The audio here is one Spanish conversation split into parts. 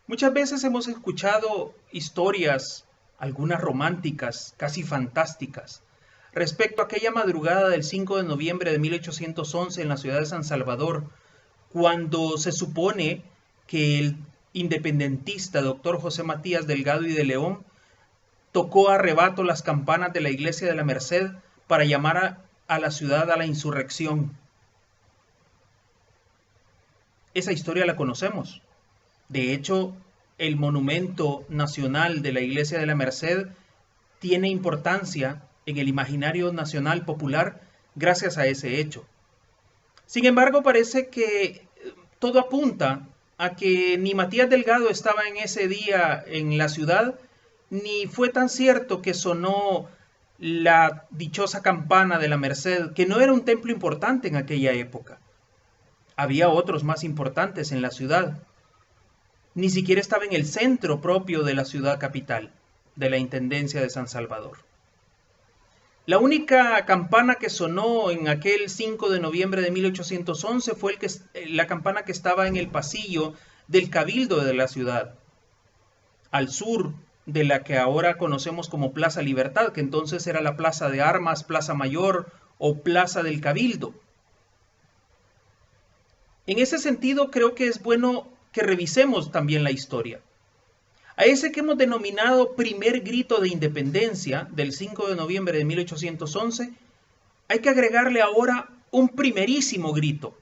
Muchas veces hemos escuchado historias, algunas románticas, casi fantásticas, respecto a aquella madrugada del 5 de noviembre de 1811 en la ciudad de San Salvador, cuando se supone que el independentista doctor José Matías Delgado y de León tocó a rebato las campanas de la iglesia de la Merced para llamar a la ciudad a la insurrección. Esa historia la conocemos. De hecho, el monumento nacional de la iglesia de la Merced tiene importancia en el imaginario nacional popular gracias a ese hecho. Sin embargo, parece que todo apunta a que ni Matías Delgado estaba en ese día en la ciudad, ni fue tan cierto que sonó la dichosa campana de la Merced, que no era un templo importante en aquella época. Había otros más importantes en la ciudad. Ni siquiera estaba en el centro propio de la ciudad capital, de la Intendencia de San Salvador. La única campana que sonó en aquel 5 de noviembre de 1811 fue la campana que estaba en el pasillo del Cabildo de la ciudad, al sur de la que ahora conocemos como Plaza Libertad, que entonces era la Plaza de Armas, Plaza Mayor o Plaza del Cabildo. En ese sentido, creo que es bueno que revisemos también la historia. A ese que hemos denominado primer grito de independencia del 5 de noviembre de 1811, hay que agregarle ahora un primerísimo grito.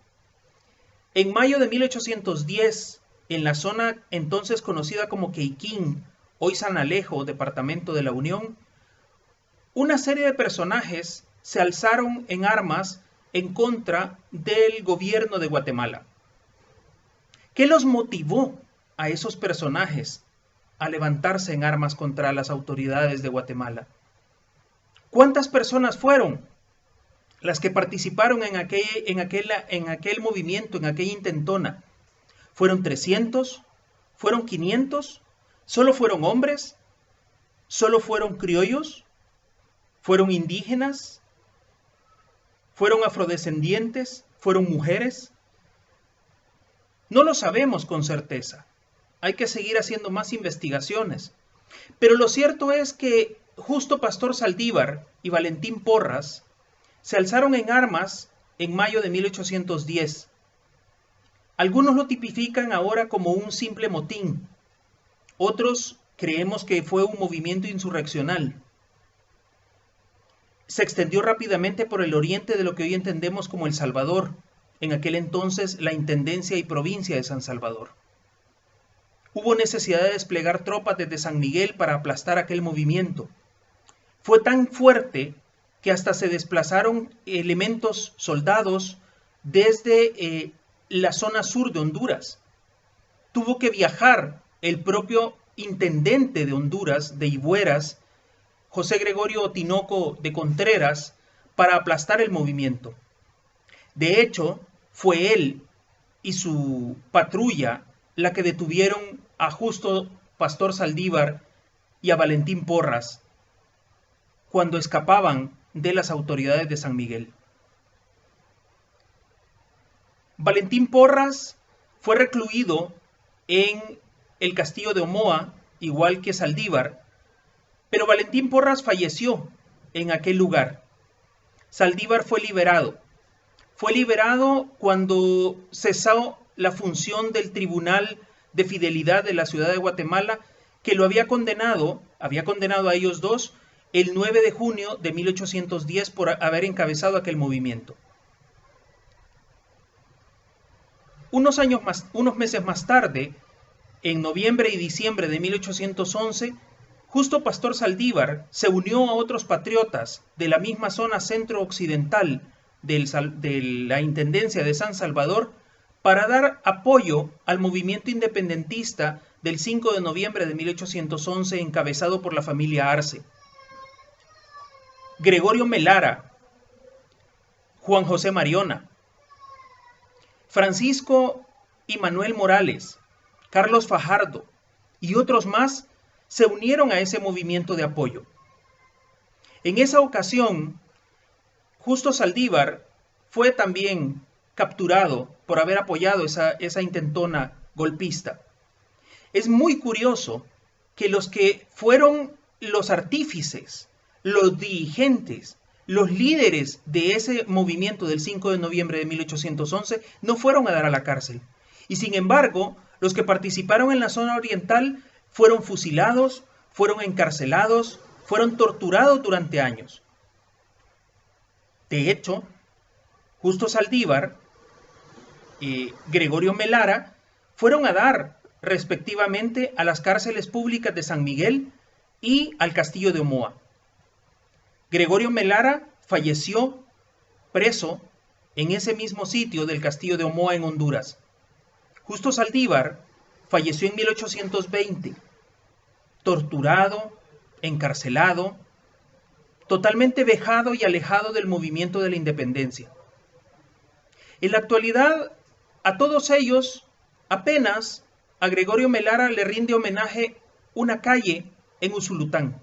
En mayo de 1810, en la zona entonces conocida como Queiquín, hoy San Alejo, departamento de la Unión, una serie de personajes se alzaron en armas en contra del gobierno de Guatemala. ¿Qué los motivó a esos personajes a levantarse en armas contra las autoridades de Guatemala? ¿Cuántas personas fueron las que participaron en aquel movimiento, en aquella intentona? ¿Fueron 300? ¿Fueron 500? ¿Solo fueron hombres? ¿Solo fueron criollos? ¿Fueron indígenas? ¿Fueron afrodescendientes? ¿Fueron mujeres? No lo sabemos con certeza. Hay que seguir haciendo más investigaciones. Pero lo cierto es que justo Pastor Saldívar y Valentín Porras se alzaron en armas en mayo de 1810. Algunos lo tipifican ahora como un simple motín. Otros creemos que fue un movimiento insurreccional. Se extendió rápidamente por el oriente de lo que hoy entendemos como El Salvador, en aquel entonces la Intendencia y Provincia de San Salvador. Hubo necesidad de desplegar tropas desde San Miguel para aplastar aquel movimiento. Fue tan fuerte que hasta se desplazaron elementos soldados desde la zona sur de Honduras. Tuvo que viajar el propio intendente de Honduras, de Ibueras, José Gregorio Tinoco de Contreras, para aplastar el movimiento. De hecho, fue él y su patrulla la que detuvieron a justo Pastor Saldívar y a Valentín Porras cuando escapaban de las autoridades de San Miguel. Valentín Porras fue recluido en el castillo de Omoa, igual que Saldívar, pero Valentín Porras falleció en aquel lugar. Saldívar fue liberado. Fue liberado cuando cesó la función del Tribunal de Fidelidad de la ciudad de Guatemala, que lo había condenado a ellos dos el 9 de junio de 1810 por haber encabezado aquel movimiento. Unos meses más tarde, en noviembre y diciembre de 1811, justo Pastor Saldívar se unió a otros patriotas de la misma zona centro-occidental de la Intendencia de San Salvador para dar apoyo al movimiento independentista del 5 de noviembre de 1811 encabezado por la familia Arce. Gregorio Melara, Juan José Mariona, Francisco y Manuel Morales, Carlos Fajardo y otros más se unieron a ese movimiento de apoyo. En esa ocasión, Justo Saldívar fue también capturado por haber apoyado esa intentona golpista. es muy curioso que los que fueron los artífices, los dirigentes, los líderes de ese movimiento del 5 de noviembre de 1811 no fueron a dar a la cárcel. Y sin embargo, los que participaron en la zona oriental fueron fusilados, fueron encarcelados, fueron torturados durante años. De hecho, Justo Saldívar y Gregorio Melara fueron a dar respectivamente a las cárceles públicas de San Miguel y al castillo de Omoa. Gregorio Melara falleció preso en ese mismo sitio del castillo de Omoa en Honduras. Justo Saldívar falleció en 1820, torturado, encarcelado, totalmente vejado y alejado del movimiento de la independencia. En la actualidad, a todos ellos, apenas a Gregorio Melara le rinde homenaje una calle en Usulután.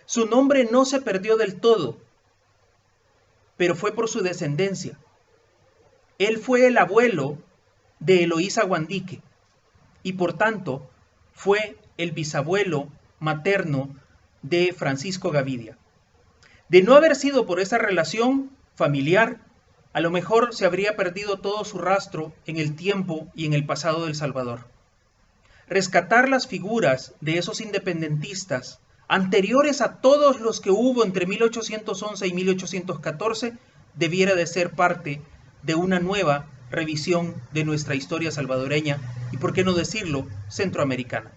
Su nombre no se perdió del todo, pero fue por su descendencia. Él fue el abuelo de Eloísa Guandique y por tanto fue el bisabuelo materno de Francisco Gavidia. De no haber sido por esa relación familiar, a lo mejor se habría perdido todo su rastro en el tiempo y en el pasado del Salvador. Rescatar las figuras de esos independentistas anteriores a todos los que hubo entre 1811 y 1814 debiera de ser parte de una nueva revisión de nuestra historia salvadoreña y, por qué no decirlo, centroamericana.